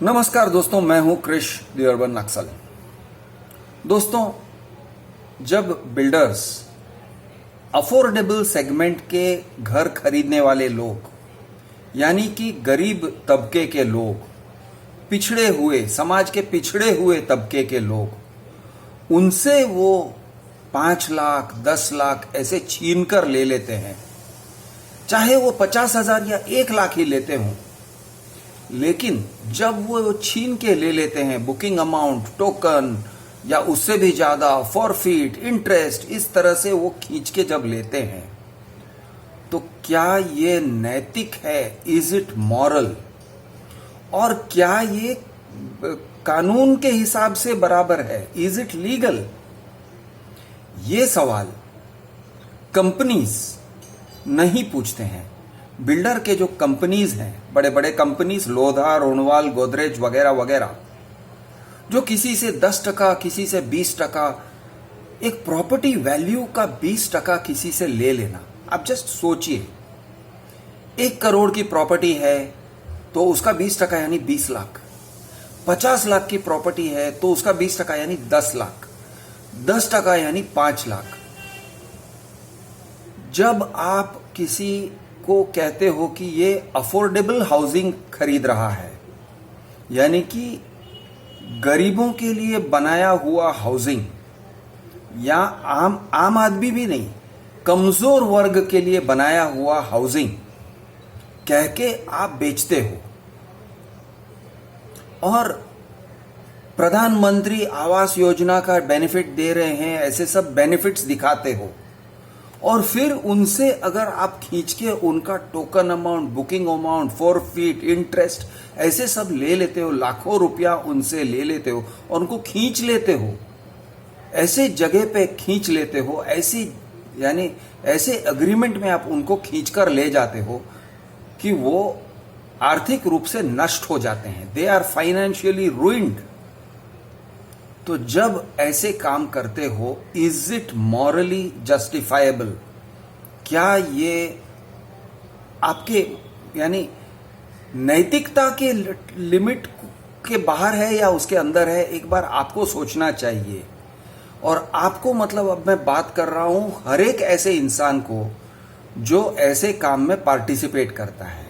नमस्कार दोस्तों, मैं हूं क्रिश द अर्बन नक्सल। दोस्तों, जब बिल्डर्स अफोर्डेबल सेगमेंट के घर खरीदने वाले लोग यानी कि गरीब तबके के लोग, पिछड़े हुए समाज के पिछड़े हुए तबके के लोग, उनसे वो 5 लाख 10 लाख ऐसे छीन कर ले लेते हैं, चाहे वो 50,000 या 1 लाख ही लेते हों। लेकिन जब वो छीन के ले लेते हैं, बुकिंग अमाउंट, टोकन या उससे भी ज्यादा, फॉरफिट, इंटरेस्ट, इस तरह से वो खींच के जब लेते हैं, तो क्या ये नैतिक है? Is it moral? और क्या ये कानून के हिसाब से बराबर है? Is it legal? ये सवाल कंपनीज नहीं पूछते हैं। बिल्डर के जो कंपनीज हैं, बड़े बड़े कंपनीज, लोधा, रोनवाल, गोदरेज वगैरह वगैरह, जो किसी से 10%, किसी से 20%, एक प्रॉपर्टी वैल्यू का 20% किसी से ले लेना। आप जस्ट सोचिए, 1 करोड़ की प्रॉपर्टी है तो उसका 20% यानी 20 लाख। 50 लाख की प्रॉपर्टी है तो उसका 20% यानी 10 लाख। 10% यानी 5 लाख। जब आप किसी को कहते हो कि ये अफोर्डेबल हाउसिंग खरीद रहा है, यानी कि गरीबों के लिए बनाया हुआ हाउसिंग, या आम आदमी भी नहीं, कमजोर वर्ग के लिए बनाया हुआ हाउसिंग कह के आप बेचते हो, और प्रधानमंत्री आवास योजना का बेनिफिट दे रहे हैं, ऐसे सब बेनिफिट्स दिखाते हो, और फिर उनसे अगर आप खींच के उनका token amount, booking amount, forfeit, interest ऐसे सब ले लेते हो, लाखों रुपया उनसे ले लेते हो और उनको खींच लेते हो, ऐसे जगह पे खींच लेते हो, ऐसी यानी ऐसे एग्रीमेंट में आप उनको खींचकर ले जाते हो कि वो आर्थिक रूप से नष्ट हो जाते हैं। They are financially ruined. तो जब ऐसे काम करते हो, इज इट मॉरली जस्टिफाइबल? क्या ये आपके यानी नैतिकता के लिमिट के बाहर है या उसके अंदर है? एक बार आपको सोचना चाहिए। और आपको मतलब, अब मैं बात कर रहा हूं हर एक ऐसे इंसान को जो ऐसे काम में पार्टिसिपेट करता है।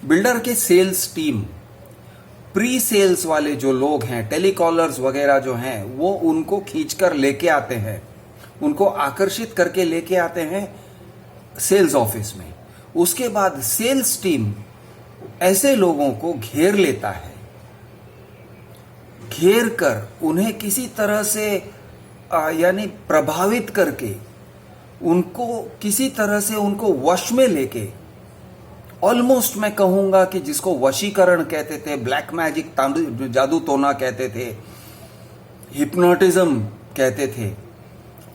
बिल्डर के सेल्स टीम, प्री सेल्स वाले जो लोग हैं, टेलीकॉलर्स वगैरह जो हैं, वो उनको खींचकर लेके आते हैं, उनको आकर्षित करके लेके आते हैं सेल्स ऑफिस में। उसके बाद सेल्स टीम ऐसे लोगों को घेर लेता है, घेर कर उन्हें किसी तरह से यानी प्रभावित करके, उनको किसी तरह से उनको वश में लेके, ऑलमोस्ट मैं कहूंगा कि जिसको वशीकरण कहते थे, ब्लैक मैजिक, जादू टोना कहते थे, हिप्नोटिज्म कहते थे,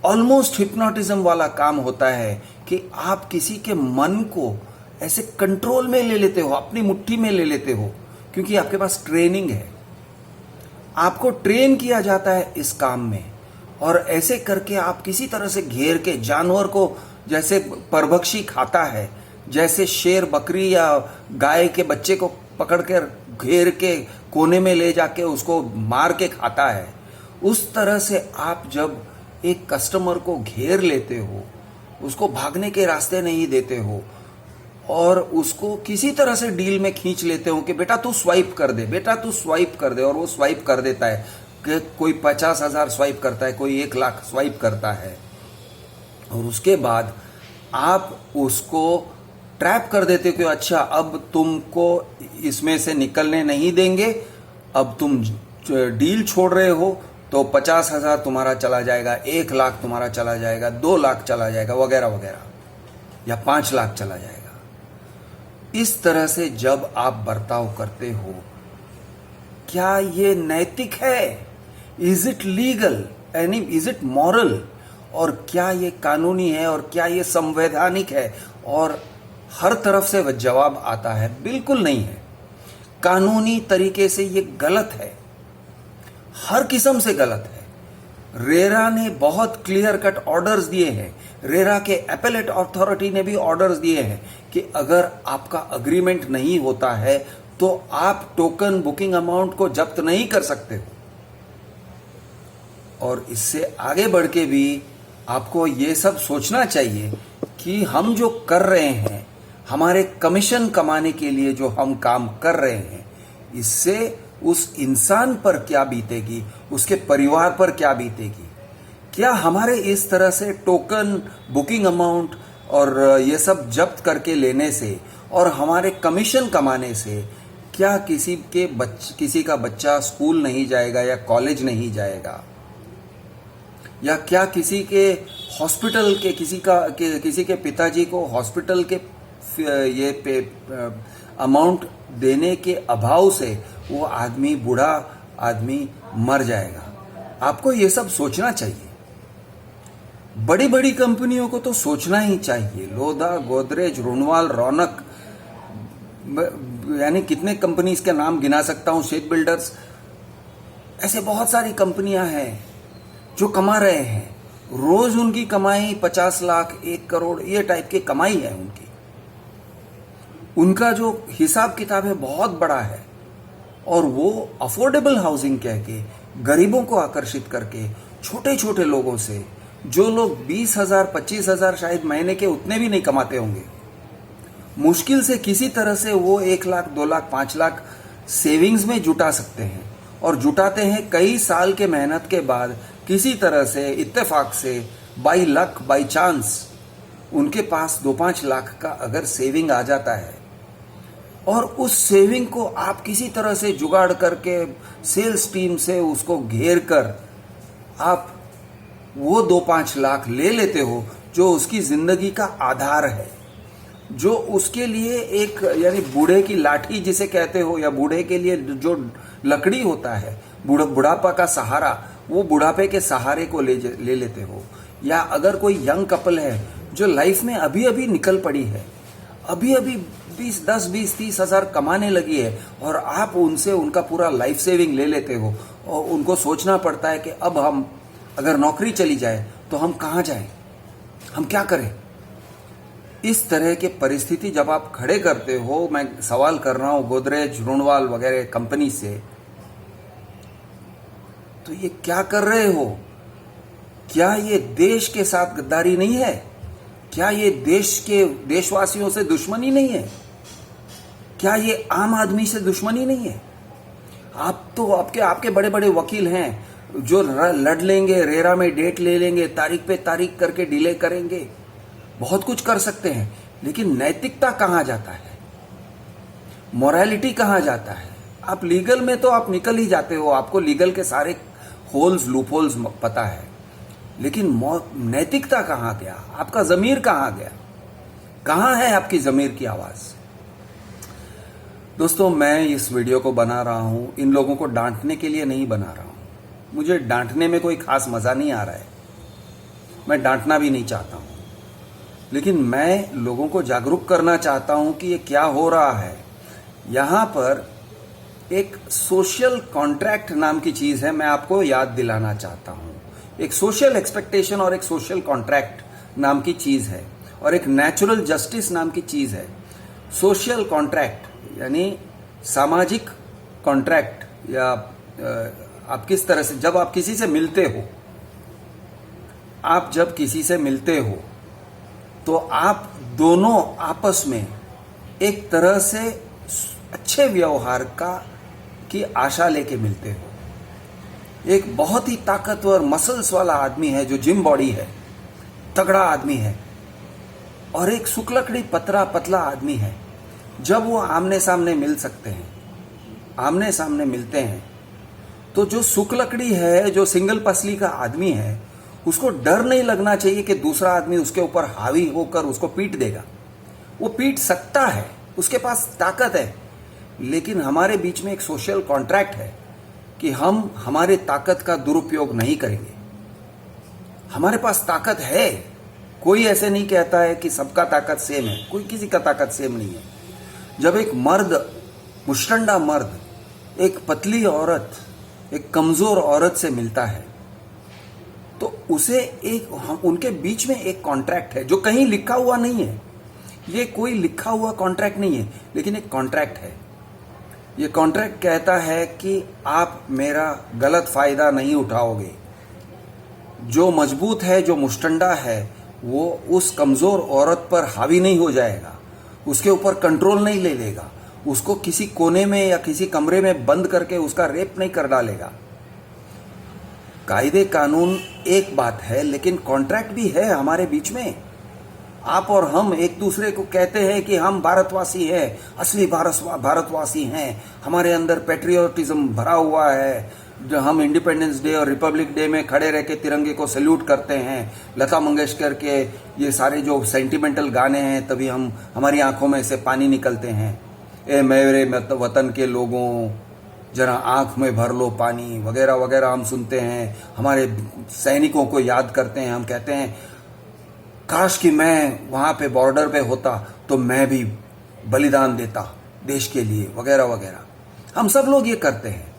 ऑलमोस्ट हिप्नोटिज्म वाला काम होता है कि आप किसी के मन को ऐसे कंट्रोल में ले लेते हो, अपनी मुट्ठी में ले लेते हो, क्योंकि आपके पास ट्रेनिंग है, आपको ट्रेन किया जाता है इस काम में। और ऐसे करके आप किसी तरह से घेर के, जानवर को जैसे परभक्षी खाता है, जैसे शेर बकरी या गाय के बच्चे को पकड़कर घेर के कोने में ले जाके उसको मार के खाता है, उस तरह से आप जब एक कस्टमर को घेर लेते हो, उसको भागने के रास्ते नहीं देते हो, और उसको किसी तरह से डील में खींच लेते हो कि बेटा तू स्वाइप कर दे, बेटा तू स्वाइप कर दे, और वो स्वाइप कर देता है कि कोई 50,000 स्वाइप करता है, कोई 1 लाख स्वाइप करता है, और उसके बाद आप उसको ट्रैप कर देते हो कि अच्छा, अब तुमको इसमें से निकलने नहीं देंगे, अब तुम डील छोड़ रहे हो तो 50,000 तुम्हारा चला जाएगा, 1 लाख तुम्हारा चला जाएगा, 2 लाख चला जाएगा, वगैरह वगैरह, या 5 लाख चला जाएगा। इस तरह से जब आप बर्ताव करते हो, क्या ये नैतिक है? Is it legal? यानी इज इट मॉरल? और क्या ये कानूनी है? और क्या ये संवैधानिक है? और हर तरफ से जवाब आता है, बिल्कुल नहीं है। कानूनी तरीके से ये गलत है, हर किस्म से गलत है। रेरा ने बहुत क्लियर कट ऑर्डर्स दिए हैं, रेरा के एपेलेट अथॉरिटी ने भी ऑर्डर्स दिए हैं कि अगर आपका अग्रीमेंट नहीं होता है तो आप टोकन बुकिंग अमाउंट को जब्त नहीं कर सकते हो। और इससे आगे बढ़ के भी आपको ये सब सोचना चाहिए कि हम जो कर रहे हैं, हमारे कमीशन कमाने के लिए जो हम काम कर रहे हैं, इससे उस इंसान पर क्या बीतेगी, उसके परिवार पर क्या बीतेगी। क्या हमारे इस तरह से टोकन बुकिंग अमाउंट और ये सब जब्त करके लेने से और हमारे कमीशन कमाने से क्या किसी का बच्चा स्कूल नहीं जाएगा या कॉलेज नहीं जाएगा, या क्या किसी के हॉस्पिटल के किसी के पिताजी को हॉस्पिटल के ये पे अमाउंट देने के अभाव से वो आदमी, बूढ़ा आदमी मर जाएगा। आपको ये सब सोचना चाहिए। बड़ी बड़ी कंपनियों को तो सोचना ही चाहिए। लोधा, गोदरेज, रुनवाल, रौनक, यानी कितने कंपनीज के नाम गिना सकता हूं, शेख बिल्डर्स, ऐसे बहुत सारी कंपनियां हैं जो कमा रहे हैं। रोज उनकी कमाई 50 लाख, 1 करोड़, ये टाइप की कमाई है उनकी। उनका जो हिसाब किताब है बहुत बड़ा है, और वो अफोर्डेबल हाउसिंग कह के गरीबों को आकर्षित करके, छोटे छोटे लोगों से, जो लोग 20,000 25,000 शायद महीने के उतने भी नहीं कमाते होंगे, मुश्किल से किसी तरह से वो 1 लाख, 2 लाख, 5 लाख सेविंग्स में जुटा सकते हैं। और जुटाते हैं कई साल के मेहनत के बाद, किसी तरह से इत्तेफाक से, बाई लक, बाई चांस उनके पास 2-5 लाख का अगर सेविंग आ जाता है, और उस सेविंग को आप किसी तरह से जुगाड़ करके सेल्स टीम से उसको घेर कर आप वो 2-5 लाख ले लेते हो, जो उसकी जिंदगी का आधार है, जो उसके लिए एक, यानी बूढ़े की लाठी जिसे कहते हो, या बूढ़े के लिए जो लकड़ी होता है, बुढ़ापा का सहारा, वो बुढ़ापे के सहारे को ले लेते हो। या अगर कोई यंग कपल है जो लाइफ में अभी अभी निकल पड़ी है, अभी अभी 10, 20, 30 हजार कमाने लगी है, और आप उनसे उनका पूरा लाइफ सेविंग ले लेते हो, और उनको सोचना पड़ता है कि अब हम अगर नौकरी चली जाए तो हम कहाँ जाएं, हम क्या करें। इस तरह के परिस्थिति जब आप खड़े करते हो, मैं सवाल कर रहा हूं गोदरेज, रुनवाल वगैरह कंपनी से, तो ये क्या कर रहे हो? क्या ये देश के साथ गद्दारी नहीं है? क्या ये देशवासियों से दुश्मनी नहीं है? क्या ये आम आदमी से दुश्मनी नहीं है? आप तो आपके बड़े बड़े वकील हैं जो लड़ लेंगे, रेरा में डेट ले लेंगे, तारीख पे तारीख करके डिले करेंगे, बहुत कुछ कर सकते हैं, लेकिन नैतिकता कहाँ जाता है? मोरालिटी कहाँ जाता है? आप लीगल में तो आप निकल ही जाते हो, आपको लीगल के सारे होल्स, लूप होल्स पता है, लेकिन नैतिकता कहाँ गया? आपका जमीर कहाँ गया? कहाँ है आपकी जमीर की आवाज? दोस्तों, मैं इस वीडियो को बना रहा हूं इन लोगों को डांटने के लिए नहीं बना रहा हूं। मुझे डांटने में कोई खास मजा नहीं आ रहा है, मैं डांटना भी नहीं चाहता हूं, लेकिन मैं लोगों को जागरूक करना चाहता हूं कि ये क्या हो रहा है। यहां पर एक सोशल कॉन्ट्रैक्ट नाम की चीज है, मैं आपको याद दिलाना चाहता हूं। एक सोशल एक्सपेक्टेशन और एक सोशल कॉन्ट्रैक्ट नाम की चीज है, और एक नेचुरल जस्टिस नाम की चीज है। सोशल कॉन्ट्रैक्ट यानी सामाजिक कॉन्ट्रैक्ट, या आप किस तरह से, जब आप किसी से मिलते हो, जब किसी से मिलते हो तो आप दोनों आपस में एक तरह से अच्छे व्यवहार की आशा लेके मिलते हो। एक बहुत ही ताकतवर मसल्स वाला आदमी है जो जिम बॉडी है, तगड़ा आदमी है, और एक सुकलकड़ी पतला आदमी है। जब वो आमने सामने मिल सकते हैं, आमने सामने मिलते हैं, तो जो सुकलकड़ी है, जो सिंगल पसली का आदमी है, उसको डर नहीं लगना चाहिए कि दूसरा आदमी उसके ऊपर हावी होकर उसको पीट देगा। वो पीट सकता है, उसके पास ताकत है, लेकिन हमारे बीच में एक सोशल कॉन्ट्रैक्ट है कि हम हमारे ताकत का दुरुपयोग नहीं करेंगे। हमारे पास ताकत है, कोई ऐसे नहीं कहता है कि सबका ताकत सेम है, कोई किसी का ताकत सेम नहीं है। जब एक मर्द, मुश्तंडा मर्द, एक पतली औरत, एक कमजोर औरत से मिलता है, तो उसे उनके बीच में एक कॉन्ट्रैक्ट है जो कहीं लिखा हुआ नहीं है। ये कोई लिखा हुआ कॉन्ट्रैक्ट नहीं है, लेकिन एक कॉन्ट्रैक्ट है। ये कॉन्ट्रैक्ट कहता है कि आप मेरा गलत फायदा नहीं उठाओगे। जो मजबूत है, जो मुस्टंडा है, वो उस कमजोर औरत पर हावी नहीं हो जाएगा, उसके ऊपर कंट्रोल नहीं ले लेगा, उसको किसी कोने में या किसी कमरे में बंद करके उसका रेप नहीं कर डालेगा। कायदे कानून एक बात है, लेकिन कॉन्ट्रैक्ट भी है हमारे बीच में। आप और हम एक दूसरे को कहते हैं कि हम भारतवासी हैं, असली भारतवासी हैं, हमारे अंदर पैट्रियोटिज्म भरा हुआ है, जो हम इंडिपेंडेंस डे और रिपब्लिक डे में खड़े रह के तिरंगे को सैल्यूट करते हैं। लता मंगेशकर के ये सारे जो सेंटिमेंटल गाने हैं, तभी हमारी आंखों में से पानी निकलते हैं। ए मेरे वतन के लोगों, जरा आंख में भर लो पानी, वगैरह वगैरह हम सुनते हैं। हमारे सैनिकों को याद करते हैं, हम कहते हैं काश कि मैं वहां पे बॉर्डर पे होता तो मैं भी बलिदान देता देश के लिए, वगैरह वगैरह। हम सब लोग ये करते हैं,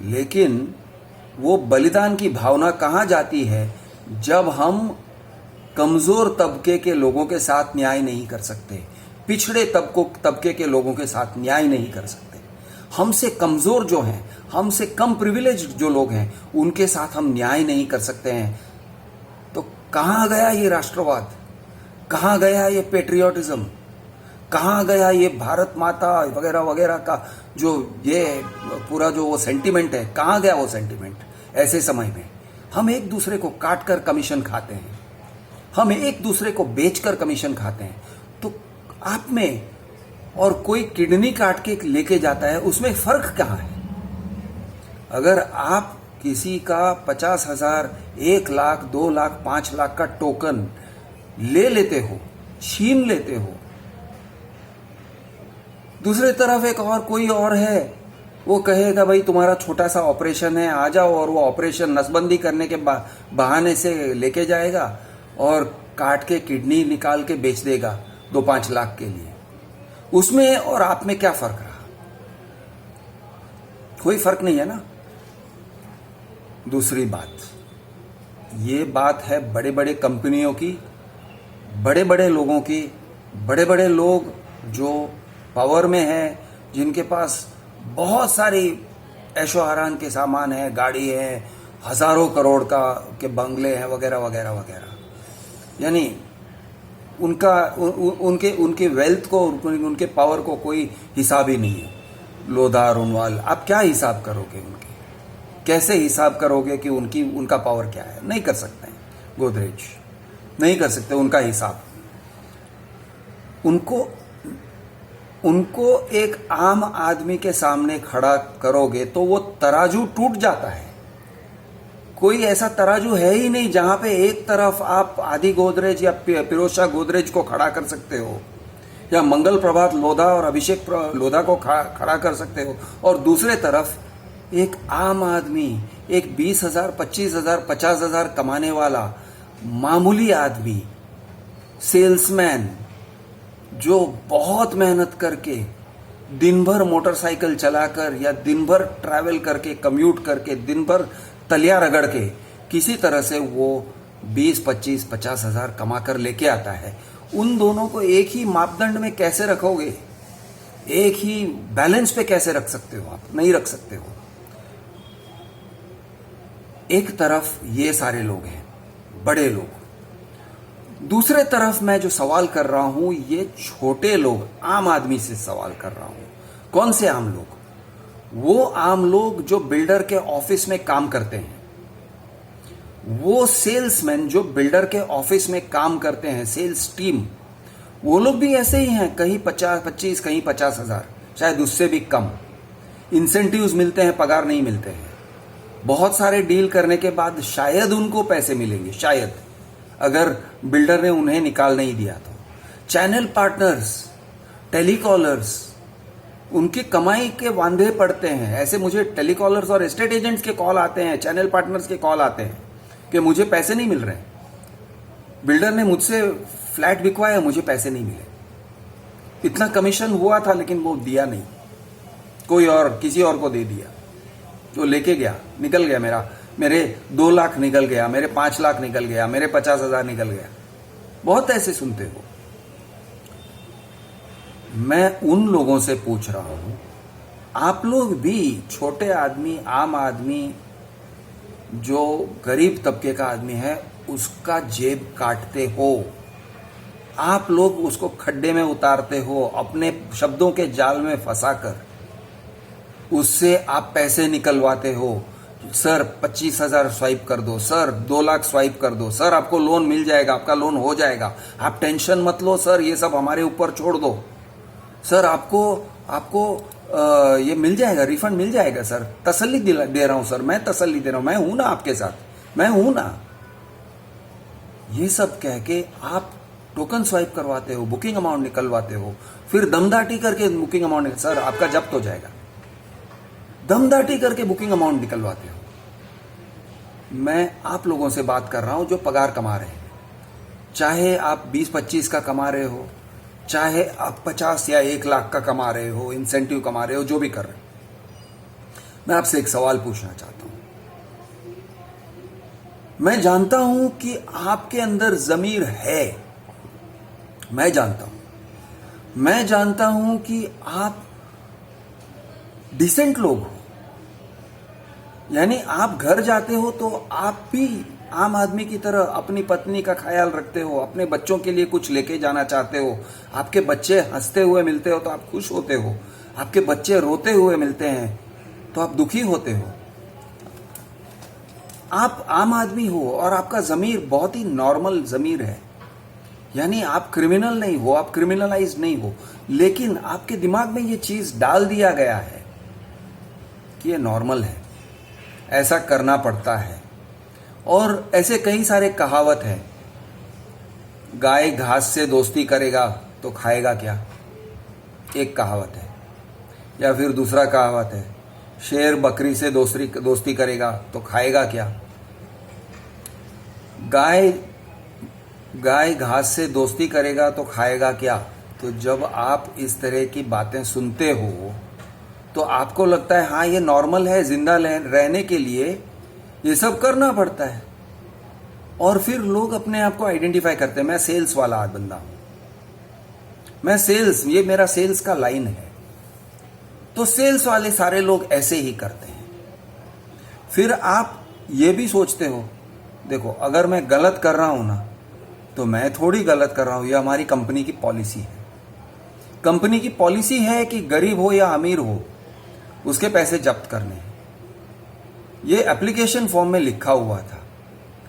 लेकिन वो बलिदान की भावना कहाँ जाती है जब हम कमजोर तबके के लोगों के साथ न्याय नहीं कर सकते, पिछड़े तबके के लोगों के साथ न्याय नहीं कर सकते। हमसे कमजोर जो हैं, हमसे कम प्रिविलेज जो लोग हैं, उनके साथ हम न्याय नहीं कर सकते हैं। तो कहाँ गया ये राष्ट्रवाद, कहाँ गया ये पेट्रियोटिज्म, कहाँ गया ये भारत माता वगैरह वगैरह का जो ये पूरा जो वो सेंटिमेंट है, कहाँ गया वो सेंटिमेंट। ऐसे समय में हम एक दूसरे को काट कर कमीशन खाते हैं, हम एक दूसरे को बेचकर कमीशन खाते हैं। तो आप में और कोई किडनी काट के लेके जाता है, उसमें फर्क कहाँ है। अगर आप किसी का 50,000, 1 लाख, 2 लाख, 5 लाख का टोकन ले लेते हो, छीन लेते हो, दूसरी तरफ एक और कोई और है, वो कहेगा भाई तुम्हारा छोटा सा ऑपरेशन है, आ जाओ, और वो ऑपरेशन नसबंदी करने के बहाने से लेके जाएगा और काट के किडनी निकाल के बेच देगा 2-5 लाख के लिए। उसमें और आप में क्या फर्क रहा? कोई फर्क नहीं है ना। दूसरी बात, ये बात है बड़े बड़े कंपनियों की, बड़े बड़े लोगों की, बड़े बड़े लोग जो पावर में है, जिनके पास बहुत सारी ऐशो आराम के सामान है, गाड़ी है, हजारों करोड़ के बंगले हैं, वगैरह वगैरह वगैरह। यानी उनके वेल्थ को, उनके पावर को कोई हिसाब ही नहीं है। लोधा रोनवाल, आप क्या हिसाब करोगे उनके, कैसे हिसाब करोगे कि उनका पावर क्या है? नहीं कर सकते हैं। गोदरेज नहीं कर सकते उनका हिसाब। उनको एक आम आदमी के सामने खड़ा करोगे तो वो तराजू टूट जाता है। कोई ऐसा तराजू है ही नहीं जहां पे एक तरफ आप आदि गोदरेज या फिरोज गोदरेज को खड़ा कर सकते हो, या मंगल प्रभात लोधा और अभिषेक लोधा को खड़ा कर सकते हो, और दूसरे तरफ एक आम आदमी, एक 20,000, 25,000, 50,000 कमाने वाला मामूली आदमी, सेल्समैन, जो बहुत मेहनत करके दिन भर मोटरसाइकिल चलाकर या दिन भर ट्रैवल करके, कम्यूट करके, दिन भर तलिया रगड़ के किसी तरह से वो 20, 25, 50,000 कमा कर लेके आता है। उन दोनों को एक ही मापदंड में कैसे रखोगे? एक ही बैलेंस पे कैसे रख सकते हो? आप नहीं रख सकते हो। एक तरफ ये सारे लोग हैं, बड़े लोग, दूसरे तरफ मैं जो सवाल कर रहा हूं, ये छोटे लोग, आम आदमी से सवाल कर रहा हूं। कौन से आम लोग? वो आम लोग जो बिल्डर के ऑफिस में काम करते हैं, वो सेल्समैन जो बिल्डर के ऑफिस में काम करते हैं, सेल्स टीम, वो लोग भी ऐसे ही हैं। कहीं 25, कहीं 50,000, शायद उससे भी कम। इंसेंटिव्स मिलते हैं, पगार नहीं मिलते हैं। बहुत सारे डील करने के बाद शायद उनको पैसे मिलेंगे, शायद, अगर बिल्डर ने उन्हें निकाल नहीं दिया तो। चैनल पार्टनर्स, टेलीकॉलर्स, उनकी कमाई के वांधे पड़ते हैं। ऐसे मुझे टेलीकॉलर्स और एस्टेट एजेंट्स के कॉल आते हैं, चैनल पार्टनर्स के कॉल आते हैं कि मुझे पैसे नहीं मिल रहे, बिल्डर ने मुझसे फ्लैट बिकवाया, मुझे पैसे नहीं मिले, इतना कमीशन हुआ था लेकिन वो दिया नहीं, कोई और किसी और को दे दिया, जो लेके गया, निकल गया, मेरे 2 लाख निकल गया, मेरे 5 लाख निकल गया, मेरे 50,000 निकल गया। बहुत ऐसे सुनते हो। मैं उन लोगों से पूछ रहा हूं आप लोग भी छोटे आदमी, आम आदमी, जो गरीब तबके का आदमी है, उसका जेब काटते हो। आप लोग उसको खड्डे में उतारते हो, अपने शब्दों के जाल में फंसाकर उससे आप पैसे निकलवाते हो। सर 25,000 स्वाइप कर दो, सर 2 लाख स्वाइप कर दो, सर आपको लोन मिल जाएगा, आपका लोन हो जाएगा, आप टेंशन मत लो सर, ये सब हमारे ऊपर छोड़ दो, सर आपको आपको ये मिल जाएगा, रिफंड मिल जाएगा सर, तसल्ली दे रहा हूं सर, मैं तसल्ली दे रहा हूं, मैं हूं ना आपके साथ, मैं हूं ना। ये सब कह के आप टोकन स्वाइप करवाते हो, बुकिंग अमाउंट निकलवाते हो, फिर दमदाटी करके बुकिंग अमाउंट, सर आपका जब्त हो जाएगा, दमदाटी करके बुकिंग अमाउंट निकलवाते हो। मैं आप लोगों से बात कर रहा हूं जो पगार कमा रहे हैं, चाहे आप 20-25 का कमा रहे हो, चाहे आप 50 या 1 लाख का कमा रहे हो, इंसेंटिव कमा रहे हो, जो भी कर रहे हो। मैं आपसे एक सवाल पूछना चाहता हूं। मैं जानता हूं कि आपके अंदर जमीर है, मैं जानता हूं, मैं जानता हूं कि आप डिसेंट लोग हो, यानी आप घर जाते हो तो आप भी आम आदमी की तरह अपनी पत्नी का ख्याल रखते हो, अपने बच्चों के लिए कुछ लेके जाना चाहते हो, आपके बच्चे हंसते हुए मिलते हो तो आप खुश होते हो, आपके बच्चे रोते हुए मिलते हैं तो आप दुखी होते हो। आप आम आदमी हो और आपका जमीर बहुत ही नॉर्मल जमीर है, यानी आप क्रिमिनल नहीं हो, आप क्रिमिनलाइज नहीं हो, लेकिन आपके दिमाग में ये चीज डाल दिया गया है कि ये नॉर्मल है, ऐसा करना पड़ता है। और ऐसे कई सारे कहावत हैं, गाय घास से दोस्ती करेगा तो खाएगा क्या, एक कहावत है। या फिर दूसरा कहावत है, शेर बकरी से दोस्ती करेगा तो खाएगा क्या। गाय घास से दोस्ती करेगा तो खाएगा क्या। तो जब आप इस तरह की बातें सुनते हो तो आपको लगता है हाँ ये नॉर्मल है, जिंदा रहने के लिए ये सब करना पड़ता है। और फिर लोग अपने आप को आइडेंटिफाई करते हैं, मैं सेल्स वाला बंदा हूं, मैं सेल्स, ये मेरा सेल्स का लाइन है। तो सेल्स वाले सारे लोग ऐसे ही करते हैं। फिर आप ये भी सोचते हो, देखो अगर मैं गलत कर रहा हूं ना तो मैं थोड़ी गलत कर रहा हूं, ये हमारी कंपनी की पॉलिसी है। कंपनी की पॉलिसी है कि गरीब हो या अमीर हो उसके पैसे जब्त करने हैं। ये एप्लीकेशन फॉर्म में लिखा हुआ था,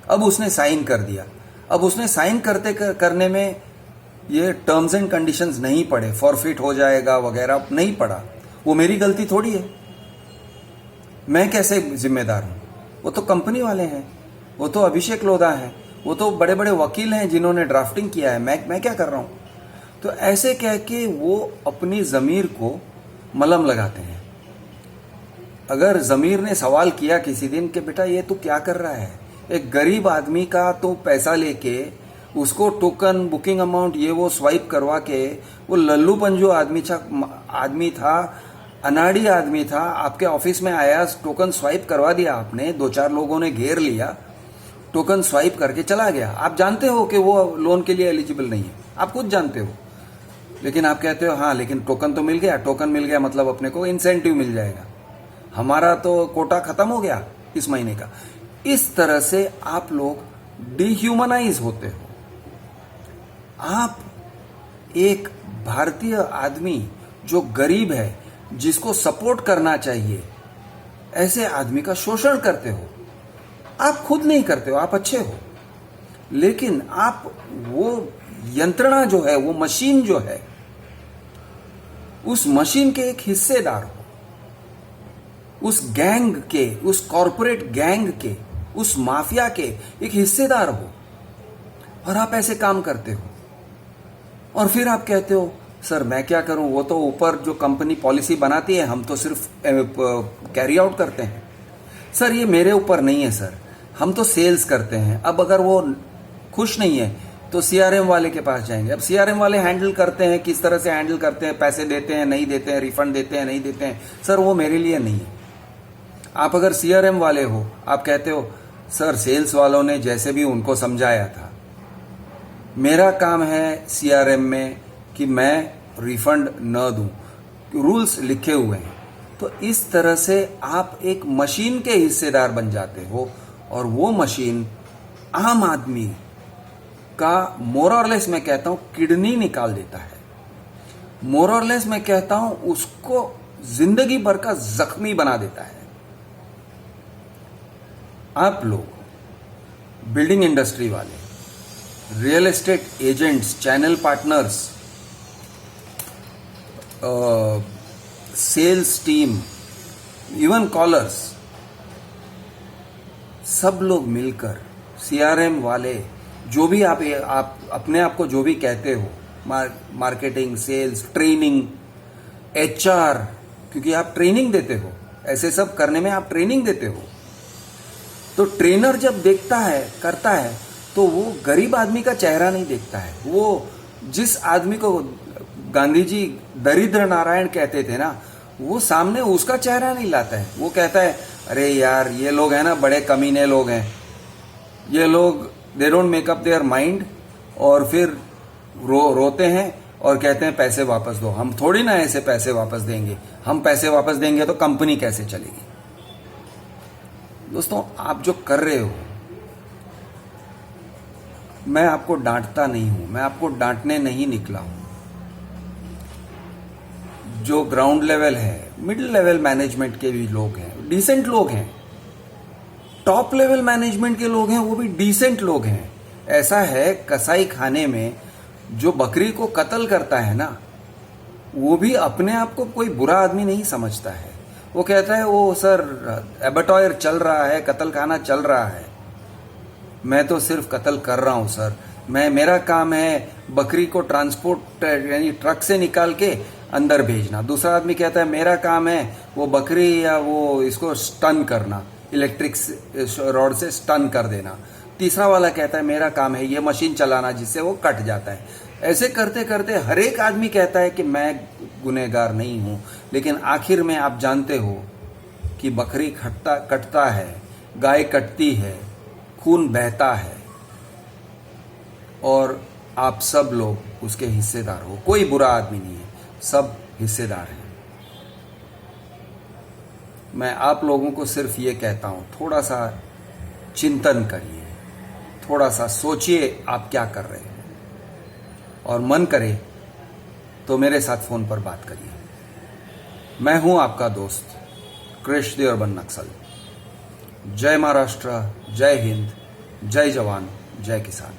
अब उसने साइन कर दिया। अब उसने साइन करने में ये टर्म्स एंड कंडीशंस नहीं पढ़े, फॉरफिट हो जाएगा वगैरह नहीं पढ़ा। वो मेरी गलती थोड़ी है, मैं कैसे जिम्मेदार हूं, वो तो कंपनी वाले हैं, वो तो अभिषेक लोधा हैं, वो तो बड़े बड़े वकील हैं जिन्होंने ड्राफ्टिंग किया है, मैं क्या कर रहा हूं। तो ऐसे कह के वो अपनी जमीर को मलम लगाते हैं। अगर जमीर ने सवाल किया किसी दिन कि बेटा ये तू क्या कर रहा है, एक गरीब आदमी का तो पैसा लेके उसको टोकन, बुकिंग अमाउंट, ये वो स्वाइप करवा के, वो लल्लू पंजू आदमी था, अनाड़ी आदमी था, आपके ऑफिस में आया, टोकन स्वाइप करवा दिया आपने, 2-4 लोगों ने घेर लिया, टोकन स्वाइप करके चला गया। आप जानते हो कि वो लोन के लिए एलिजिबल नहीं है, आप खुद जानते हो, लेकिन आप कहते हो हाँ लेकिन टोकन तो मिल गया, टोकन मिल गया मतलब अपने को इंसेंटिव मिल जाएगा, हमारा तो कोटा खत्म हो गया इस महीने का। इस तरह से आप लोग डिह्यूमनाइज होते हो। आप एक भारतीय आदमी जो गरीब है, जिसको सपोर्ट करना चाहिए, ऐसे आदमी का शोषण करते हो। आप खुद नहीं करते हो, आप अच्छे हो, लेकिन आप वो यंत्रणा जो है, वो मशीन जो है, उस मशीन के एक हिस्सेदार हो, उस गैंग के, उस कॉरपोरेट गैंग के, उस माफिया के एक हिस्सेदार हो, और आप ऐसे काम करते हो। और फिर आप कहते हो सर मैं क्या करूं, वो तो ऊपर जो कंपनी पॉलिसी बनाती है, हम तो सिर्फ कैरी आउट करते हैं। सर ये मेरे ऊपर नहीं है सर, हम तो सेल्स करते हैं। अब अगर वो खुश नहीं है तो सीआरएम वाले के पास जाएंगे। अब सीआरएम वाले हैंडल करते हैं, किस तरह से हैंडल करते हैं, पैसे देते हैं नहीं देते हैं, रिफंड देते हैं नहीं देते हैं। सर वो मेरे लिए नहीं है। आप अगर सीआरएम वाले हो, आप कहते हो सर सेल्स वालों ने जैसे भी उनको समझाया था, मेरा काम है सीआरएम में कि मैं रिफंड न दूं, रूल्स लिखे हुए हैं। तो इस तरह से आप एक मशीन के हिस्सेदार बन जाते हो, और वो मशीन आम आदमी का मोर और लेस मैं कहता हूं किडनी निकाल देता है। मोर और लेस मैं कहता हूं उसको जिंदगी भर का जख्मी बना देता है। आप लोग बिल्डिंग इंडस्ट्री वाले, real estate agents, channel partners, sales team, even callers, सब लोग मिलकर, सीआरएम वाले, जो भी आप अपने आप को जो भी कहते हो, मार्केटिंग, सेल्स, ट्रेनिंग, एचआर, क्योंकि आप ट्रेनिंग देते हो, ऐसे सब करने में आप ट्रेनिंग देते हो। तो ट्रेनर जब देखता है, करता है, तो वो गरीब आदमी का चेहरा नहीं देखता है। वो जिस आदमी को गांधी जी दरिद्र नारायण कहते थे ना, वो सामने उसका चेहरा नहीं लाता है। वो कहता है, अरे यार ये लोग हैं ना, बड़े कमीने लोग हैं, ये लोग they don't make up their mind, और फिर रोते हैं और कहते हैं पैसे वापस दो। हम थोड़ी ना ऐसे पैसे वापस देंगे, हम पैसे वापस देंगे तो कंपनी कैसे चलेगी। दोस्तों, आप जो कर रहे हो, मैं आपको डांटता नहीं हूं, मैं आपको डांटने नहीं निकला हूं। जो ग्राउंड लेवल है, मिडिल लेवल मैनेजमेंट के भी लोग हैं, डिसेंट लोग हैं, टॉप लेवल मैनेजमेंट के लोग हैं, वो भी डिसेंट लोग हैं। ऐसा है, कसाई खाने में जो बकरी को कत्ल करता है ना, वो भी अपने आप को कोई बुरा आदमी नहीं समझता है। वो कहता है, वो सर एबेटॉयर चल रहा है, कत्ल खाना चल रहा है, मैं तो सिर्फ कत्ल कर रहा हूं सर, मेरा काम है बकरी को ट्रांसपोर्ट यानी ट्रक से निकाल के अंदर भेजना। दूसरा आदमी कहता है, मेरा काम है वो बकरी या वो इसको स्टन करना, इलेक्ट्रिक रॉड से स्टन कर देना। तीसरा वाला कहता है, मेरा काम है ये मशीन चलाना जिससे वो कट जाता है। ऐसे करते करते हर एक आदमी कहता है कि मैं गुनहगार नहीं हूं, लेकिन आखिर में आप जानते हो कि बकरी कटता है, गाय कटती है, खून बहता है, और आप सब लोग उसके हिस्सेदार हो। कोई बुरा आदमी नहीं है, सब हिस्सेदार हैं। मैं आप लोगों को सिर्फ ये कहता हूं, थोड़ा सा चिंतन करिए, थोड़ा सा सोचिए आप क्या कर रहे हैं, और मन करे तो मेरे साथ फोन पर बात करिए। मैं हूं आपका दोस्त कृष्णदेव बन नक्सल। जय महाराष्ट्र, जय हिंद, जय जवान, जय किसान।